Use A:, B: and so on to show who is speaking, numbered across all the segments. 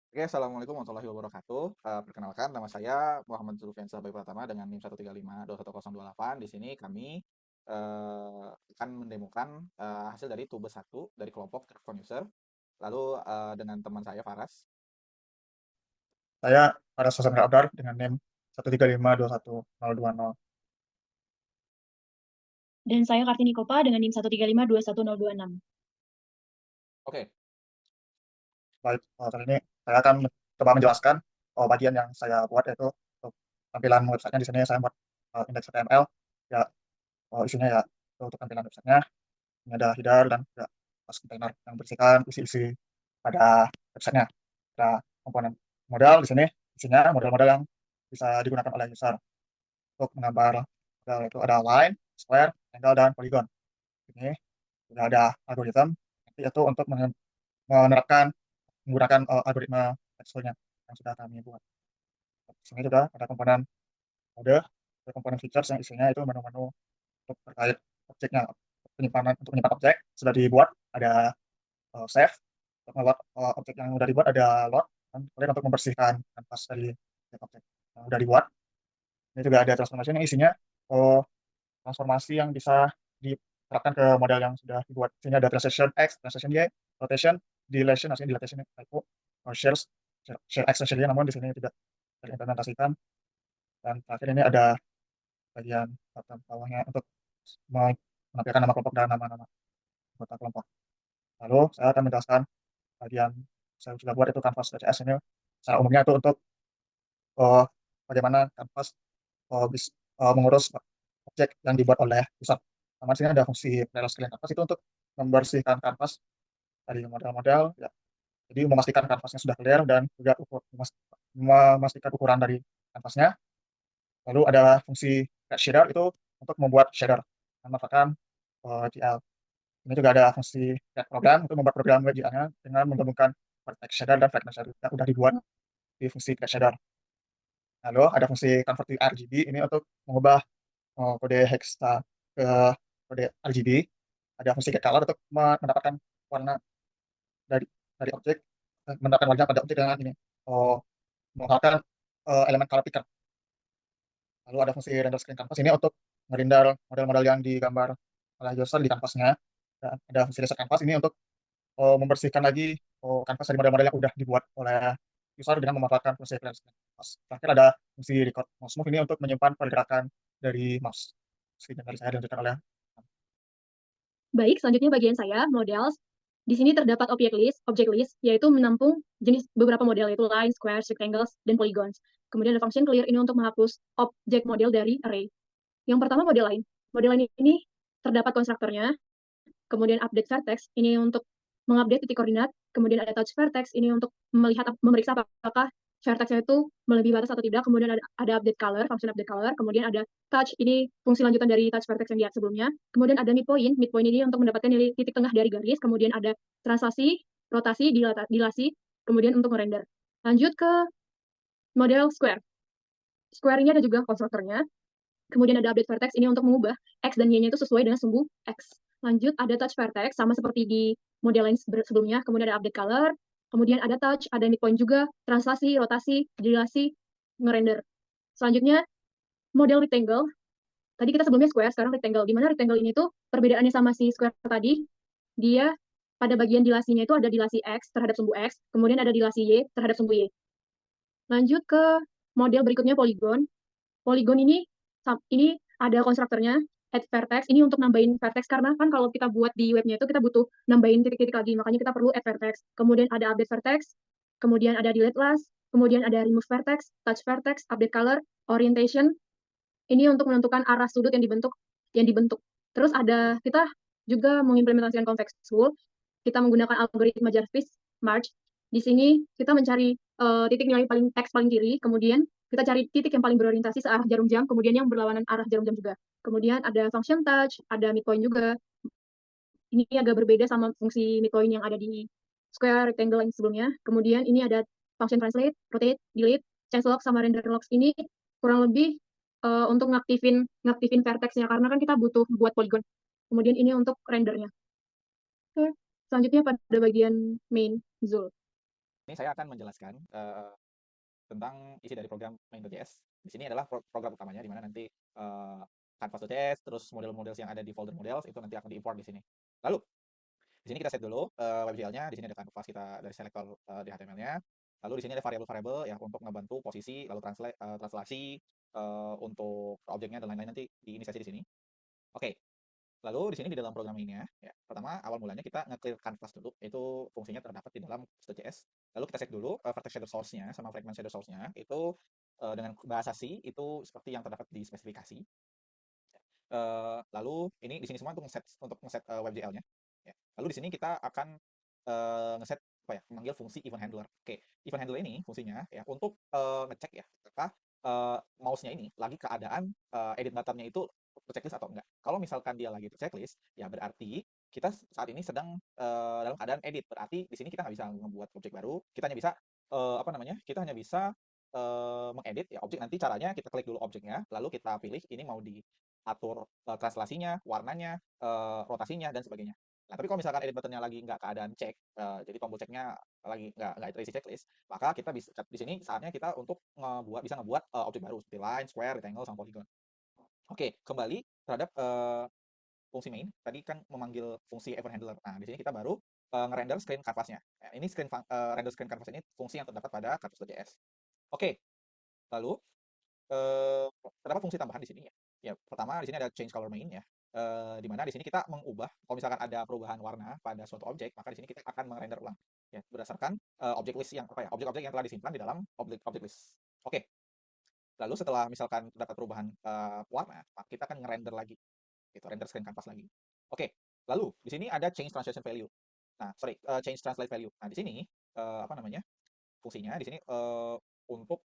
A: Oke, Assalamualaikum warahmatullahi wabarakatuh. Perkenalkan, nama saya Muhammad Zulfiansyah Bayu Pratama dengan NIM 135 21008. Di sini kami akan mendemokan hasil dari tube 1 dari kelompok Trafcon User. Lalu dengan teman saya Faras.
B: Saya Faras Hasan Abdar dengan NIM 135212020.
C: Dan saya Kartini Kopa dengan NIM 135211026.
A: Oke,
B: Baik, kali ini saya akan coba menjelaskan bagian yang saya buat, yaitu untuk tampilan websitenya. Di sini saya buat indeks HTML, ya, isinya ya itu untuk tampilan websitenya. Ini ada header dan juga post container yang berisikan isi-isi pada websitenya. Ada komponen modal di sini, isinya model-model yang bisa digunakan oleh user untuk menggambar model, itu ada line, square, angle, dan polygon. Ini sudah ada algoritma, yaitu untuk menerapkan menggunakan algoritma tekstualnya yang sudah kami buat. Di sini juga ada komponen mode, ada komponen features yang isinya itu menu-menu untuk terkait objeknya, untuk menyimpan objek sudah dibuat, ada save untuk nge-load objek yang sudah dibuat, ada load, dan kemudian untuk membersihkan kanvas dari objek yang sudah dibuat. Ini juga ada transformation yang isinya eh, transformasi yang bisa diterapkan ke model yang sudah dibuat. Sini ada translation X, translation Y, rotation, dilation, artinya dilation typo, shares, share X, share Y, namun di sini tidak terimplementasikan. Dan terakhir ini ada bagian bottom bawahnya untuk menampilkan nama kelompok dan nama-nama anggota kelompok. Lalu saya akan menjelaskan bagian saya sudah buat, itu canvas.cs. Ini secara umumnya itu untuk eh, bagaimana canvas mengurus objek yang dibuat oleh user. Sama sini ada fungsi playlist clean canvas, itu untuk membersihkan kanvas dari model-model, ya. Jadi memastikan kanvasnya sudah clear dan juga memastikan ukuran dari kanvasnya. Lalu ada fungsi get shader, itu untuk membuat shader memanfaatkan GL. Ini juga ada fungsi get program, untuk membuat program WGL-nya dengan menggabungkan vertex shader dan fragment shader yang sudah dibuat di fungsi get shader. Lalu ada fungsi convert to RGB, ini untuk mengubah kode hexa ke kode RGB. Ada fungsi get color untuk mendapatkan warna dari objek, mendapatkan warna pada objek dengan ini, oh, menggunakan elemen color picker. Lalu ada fungsi render screen canvas, ini untuk merender model-model yang digambar oleh user di kanvasnya. Dan ada fungsi reset canvas, ini untuk membersihkan lagi kanvas dari model-model yang sudah dibuat oleh user dengan memanfaatkan fungsi render screen canvas. Terakhir ada fungsi record mouse move, ini untuk menyimpan pergerakan dari mouse. Sekian dari saya, dilanjutkan oleh.
C: Baik, selanjutnya bagian saya, models. Di sini terdapat object list, yaitu menampung jenis beberapa model, yaitu line, square, rectangles, dan polygons. Kemudian ada function clear, ini untuk menghapus objek model dari array. Yang pertama model line. Model line ini terdapat konstruktornya, kemudian update vertex, ini untuk mengupdate titik koordinat, kemudian ada touch vertex, ini untuk memeriksa apakah vertexnya itu melebihi batas atau tidak, kemudian ada update color, function update color, kemudian ada touch, ini fungsi lanjutan dari touch vertex yang lihat sebelumnya, kemudian ada midpoint ini untuk mendapatkan nilai titik tengah dari garis, kemudian ada translasi, rotasi, dilasi, kemudian untuk merender. Lanjut ke model square. Square ini ada juga konstruktornya, kemudian ada update vertex ini untuk mengubah X dan Y-nya itu sesuai dengan sumbu X. Lanjut, ada touch vertex, sama seperti di model lain sebelumnya. Kemudian ada update color, kemudian ada touch, ada midpoint juga, translasi, rotasi, dilasi, ngerender. Selanjutnya, model rectangle. Tadi kita sebelumnya square, sekarang rectangle. Di mana rectangle ini tuh perbedaannya sama si square tadi, dia pada bagian dilasinya itu ada dilasi X terhadap sumbu X, kemudian ada dilasi Y terhadap sumbu Y. Lanjut ke model berikutnya, polygon. Polygon ini ada konstruktornya, add vertex, ini untuk nambahin vertex, karena kan kalau kita buat di webnya itu kita butuh nambahin titik-titik lagi, makanya kita perlu add vertex. Kemudian ada update vertex, kemudian ada delete last, kemudian ada remove vertex, touch vertex, update color, orientation, ini untuk menentukan arah sudut yang dibentuk. Terus kita juga mengimplementasikan convex tool, kita menggunakan algoritma Jarvis March. Di sini kita mencari titik nilai teks paling kiri, kemudian kita cari titik yang paling berorientasi searah jarum jam, kemudian yang berlawanan arah jarum jam juga. Kemudian ada function touch, ada midpoint juga. Ini agak berbeda sama fungsi midpoint yang ada di square, rectangle yang sebelumnya. Kemudian ini ada function translate, rotate, delete, change log, sama render logs. Ini kurang lebih untuk ngaktifin vertexnya, karena kan kita butuh buat polygon. Kemudian ini untuk rendernya. Oke, selanjutnya pada bagian main Zul.
A: Ini saya akan menjelaskan tentang isi dari program main.js. Di sini adalah program utamanya, di mana nanti canvas.js, terus model-model yang ada di folder models itu nanti akan diimport di sini. Lalu di sini kita set dulu WebGL-nya. Di sini ada canvas kita dari selektor di HTML-nya. Lalu di sini ada variabel-variabel ya untuk ngebantu posisi, lalu translasi untuk objeknya dan lain-lain nanti diinisiasi di sini. Oke. Lalu di sini di dalam program ini ya, pertama awal mulanya kita nge-clear canvas dulu, itu fungsinya terdapat di dalam Just.js. Lalu kita set dulu vertex shader source-nya sama fragment shader source-nya itu dengan bahasa C itu seperti yang terdapat di spesifikasi. Lalu ini di sini semua untuk ngeset WebGL-nya. Ya. Lalu di sini kita akan ngeset apa ya, memanggil fungsi event handler. Oke, event handler ini fungsinya ya untuk ngecek ya apakah mouse-nya ini lagi keadaan edit button-nya itu checklist atau enggak. Kalau misalkan dia lagi checklist, ya berarti kita saat ini sedang dalam keadaan edit. Berarti di sini kita nggak bisa membuat objek baru. Kita hanya bisa apa namanya? Kita hanya bisa mengedit ya objek. Nanti caranya kita klik dulu objeknya, lalu kita pilih ini mau diatur translasinya, warnanya, rotasinya dan sebagainya. Nah, tapi kalau misalkan edit button-nya lagi nggak keadaan cek, jadi tombol ceknya lagi nggak terisi checklist, maka kita bisa di sini saatnya kita untuk bisa ngebuat objek baru seperti line, square, rectangle, sama polygon. Oke, kembali terhadap fungsi main. Tadi kan memanggil fungsi event handler. Nah, di sini kita baru ngerender screen canvas-nya. Nah, ini render screen canvas ini fungsi yang terdapat pada canvas.js. Oke, lalu terdapat fungsi tambahan di sini ya. Ya, pertama di sini ada change color main ya. Di mana di sini kita mengubah kalau misalkan ada perubahan warna pada suatu objek, maka di sini kita akan merender ulang ya berdasarkan objek list yang apa ya, objek-objek yang telah disimpan di dalam objek list. Oke. Lalu setelah misalkan terdapat perubahan warna, maka kita akan ngerender lagi. Gitu, render screen canvas lagi. Oke. Lalu di sini ada change translation value. Nah, sorry, change translate value. Nah, di sini apa namanya? Fungsinya di sini untuk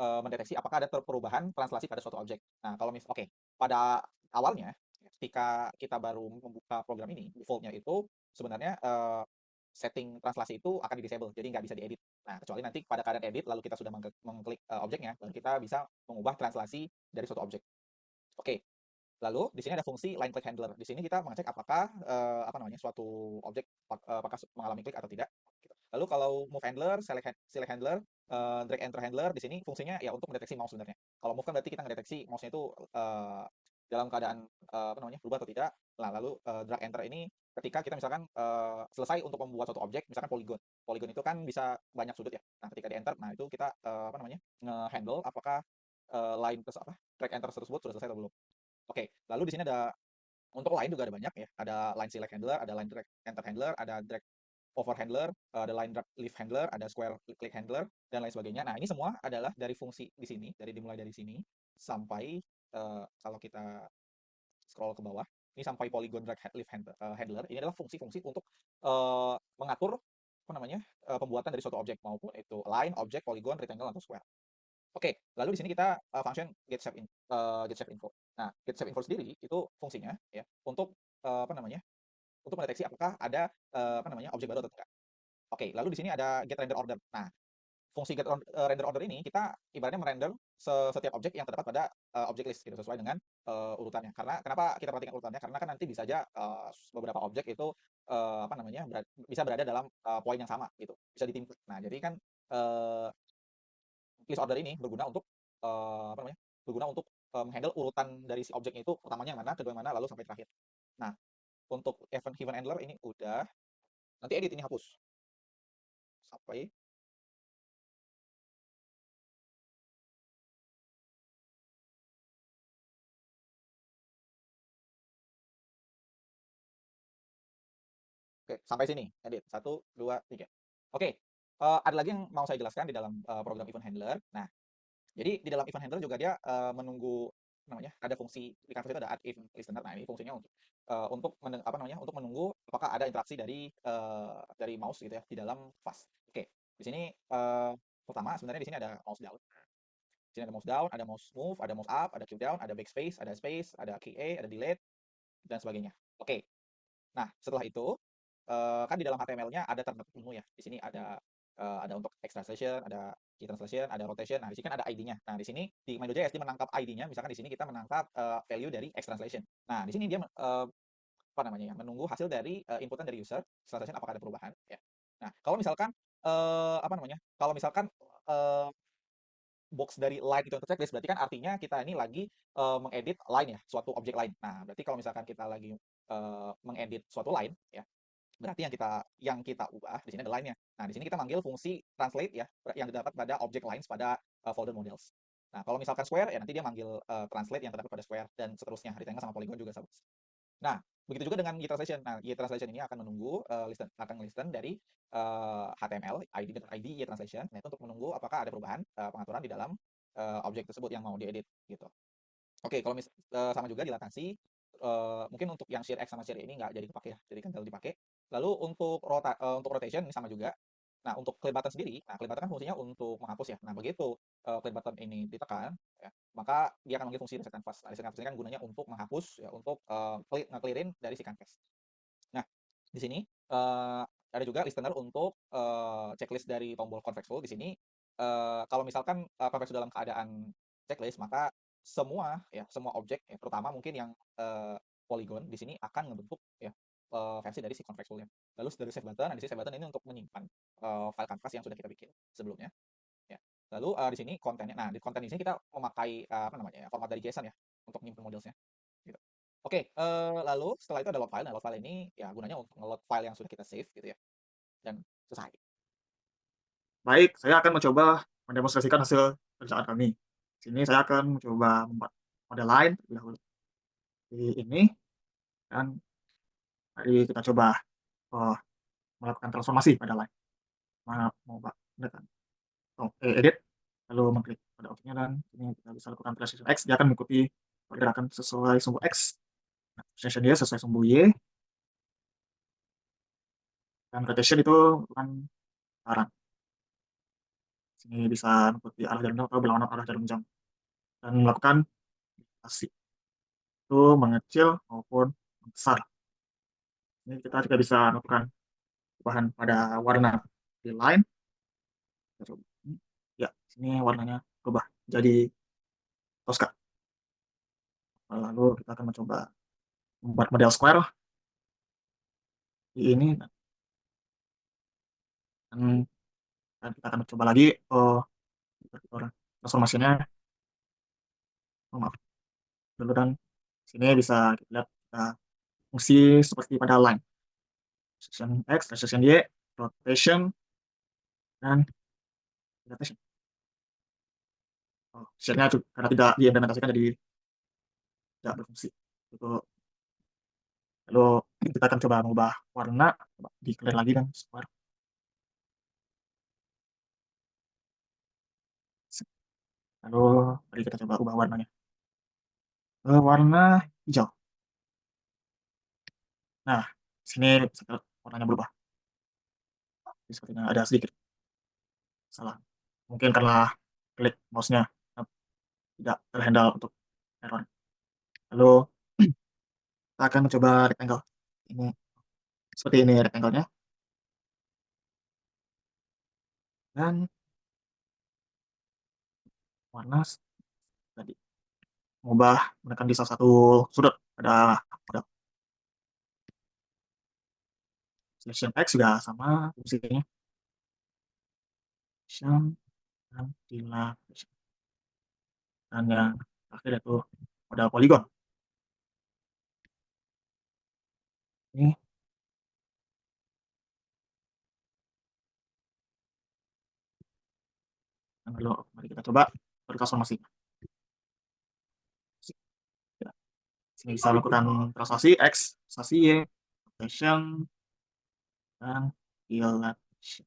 A: mendeteksi apakah ada perubahan translasi pada suatu objek. Nah, kalau oke, pada awalnya ketika kita baru membuka program ini, default-nya itu sebenarnya setting translasi itu akan di-disable, jadi nggak bisa diedit. Nah, kecuali nanti pada keadaan edit, lalu kita sudah mengklik objeknya, lalu kita bisa mengubah translasi dari suatu objek. Oke, lalu di sini ada fungsi line click handler. Di sini kita mengecek apakah apa namanya suatu objek apakah mengalami klik atau tidak. Gitu. Lalu kalau move handler, select handler, drag enter handler di sini fungsinya ya untuk mendeteksi mouse sebenarnya. Kalau move kan berarti kita mendeteksi mouse-nya itu dalam keadaan apa namanya berubah atau tidak. Nah, lalu drag enter ini ketika kita misalkan selesai untuk membuat suatu objek, misalkan polygon. Polygon itu kan bisa banyak sudut ya. Nah, ketika di enter, nah itu kita apa namanya nge-handle apakah line terus apa drag enter tersebut sudah selesai atau belum. Oke, lalu di sini ada untuk line juga ada banyak ya. Ada line select handler, ada line drag enter handler, ada drag over handler, ada line drag leave handler, ada square click handler dan lain sebagainya. Nah, ini semua adalah dari fungsi di sini, dimulai dari sini sampai kalau kita scroll ke bawah, ini sampai polygon drag leave handler. Ini adalah fungsi-fungsi untuk mengatur apa namanya pembuatan dari suatu objek maupun itu line, objek, polygon, rectangle atau square. Oke, lalu di sini kita function get shape info. Nah, get shape info sendiri itu fungsinya ya untuk apa namanya? Untuk mendeteksi apakah ada apa namanya? Objek baru atau tidak. Oke, lalu di sini ada get render order. Nah, fungsi render order ini kita ibaratnya merender setiap objek yang terdapat pada objek list gitu sesuai dengan urutannya. Karena kenapa kita perhatikan urutannya? Karena kan nanti bisa aja beberapa objek itu apa namanya? Bisa berada dalam poin yang sama gitu. Bisa ditimpa. Nah, jadi kan list order ini berguna untuk apa namanya? Berguna untuk menghandle urutan dari si objeknya itu pertamanya yang mana, kedua yang mana, lalu sampai terakhir. Nah, untuk event handler ini udah. Nanti edit ini hapus. Sampai oke, sampai sini edit. 1 2 3. Oke. Ada lagi yang mau saya jelaskan di dalam program event handler. Nah, jadi di dalam event handler juga dia menunggu namanya ada fungsi di canvas itu ada add event listener. Nah, ini fungsinya untuk apa namanya untuk menunggu apakah ada interaksi dari mouse gitu ya di dalam fast. Oke, di sini pertama sebenarnya di sini ada mouse down. Di sini ada mouse down, ada mouse move, ada mouse up, ada cube down, ada backspace, ada space, ada key A, ada delete dan sebagainya. Oke. Nah, setelah itu kan di dalam HTML-nya ada terdapat menu ya. Di sini ada untuk X translation, ada key translation, ada rotation. Nah, di sini kan ada ID-nya. Nah, di sini di main.js dia menangkap ID-nya. Misalkan di sini kita menangkap value dari X translation. Nah, di sini dia apa namanya ya, menunggu hasil dari inputan dari user translation apakah ada perubahan ya. Nah, kalau misalkan apa namanya, kalau misalkan, eee, box dari line itu untuk checklist, berarti kan artinya kita ini lagi, mengedit line ya, suatu objek line. Nah, berarti kalau misalkan kita lagi, mengedit suatu line ya, berarti yang kita ubah di sini ada line-nya. Nah, di sini kita manggil fungsi translate ya, yang terdapat pada object lines pada, folder models. Nah, kalau misalkan square ya nanti dia manggil, translate yang terdapat pada square dan seterusnya, rectangle sama polygon juga sama. Nah, begitu juga dengan Y-translation. Nah, Y-translation ini akan menunggu, listen dari, HTML, ID Y-translation. Nah, itu untuk menunggu apakah ada perubahan, pengaturan di dalam, objek tersebut yang mau diedit, gitu. Oke, kalau sama juga di latensi, mungkin untuk yang share X sama share Y ini nggak jadi kepake ya, jadi kan kalau dipakai. Lalu untuk rotation ini sama juga. Nah, untuk clear button sendiri, nah clear button kan fungsinya untuk menghapus ya. Nah, begitu, clear button ini ditekan, ya, maka dia akan memanggil fungsi reset canvas. Nah, reset canvas ini kan gunanya untuk menghapus ya, untuk, nge-clear-in dari si canvas. Nah, di sini, ada juga listener untuk, checklist dari tombol convexful. Di sini, kalau misalkan, convexful dalam keadaan checklist, maka semua objek ya, terutama mungkin yang, polygon di sini akan ngebentuk ya, versi dari si convexful-nya. Lalu dari save button, nah di sini save button ini untuk menyimpan, file canvas yang sudah kita bikin sebelumnya, ya. Lalu, di sini kontennya, nah di konten di sini kita memakai, apa namanya ya, format dari JSON ya, untuk nyimpen modelsnya, gitu. Oke, lalu setelah itu ada load file. Nah, load file ini ya gunanya untuk nge-load file yang sudah kita save gitu ya, dan selesai.
B: Baik, saya akan mencoba mendemonstrasikan hasil kerjaan kami. Di sini saya akan mencoba membuat model lain terlebih dahulu. Di ini, dan mari kita coba melakukan transformasi pada line. Mau menekan edit, lalu mengklik pada objeknya, dan ini kita bisa lakukan transition X. Dia akan mengikuti pergerakan sesuai sumbu X, transition Y sesuai sumbu Y, dan rotation itu bukan arah. Sini bisa mengikuti arah jarum jam atau berlawanan arah jarum jam, dan melakukan rotasi itu mengecil maupun besar. Ini kita juga bisa melakukan perubahan pada warna di line. Kita coba. Ya, sini warnanya berubah jadi Tosca. Lalu kita akan mencoba membuat model square di ini, dan kita akan mencoba lagi transformasinya. Oh, maaf dulu, dan sini bisa kita lihat fungsi seperti pada line, transition X, transition Y, rotation, dan rotation. Shade-nya karena tidak diimplementasikan jadi tidak berfungsi. Itu. Lalu kita akan coba mengubah warna, coba di clear lagi kan square. Lalu mari kita coba ubah warnanya ke warna hijau. Nah, sini warnanya berubah. Jadi sepertinya ada sedikit salah. Mungkin karena klik mouse-nya tidak terhandle untuk error. Lalu kita akan mencoba rectangle. Ini seperti ini rectangle-nya. Dan warna tadi mengubah menekan di salah satu sudut ada model. Selection X juga sama fungsinya. Selection dan dilapisi. Dan yang terakhir itu model polygon. Ini dan lalu mari kita coba bertransformasi. Ya, sini bisa melakukan translasi X, translasi Y, rotation, dan dilapisi.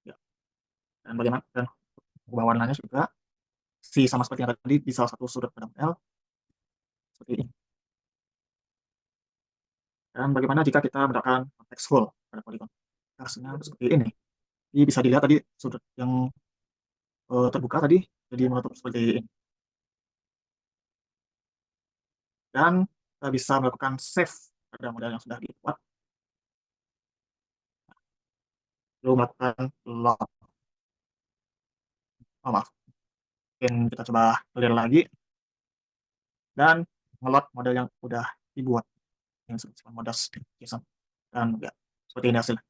B: Ya, dan bagaimana dan ubah warnanya juga sama seperti yang tadi di salah satu sudut pada model seperti ini. Dan bagaimana jika kita mendapatkan konteks full pada polygon? Hasilnya seperti ini. Ini bisa dilihat tadi sudut yang terbuka tadi jadi menutup seperti ini. Dan kita bisa melakukan save pada model yang sudah dibuat. Lalu melakukan load. Oh, maaf. Mungkin kita coba clear lagi. Dan ngeload model yang sudah dibuat. Yang seperti model JSON. Dan ya, seperti ini hasilnya.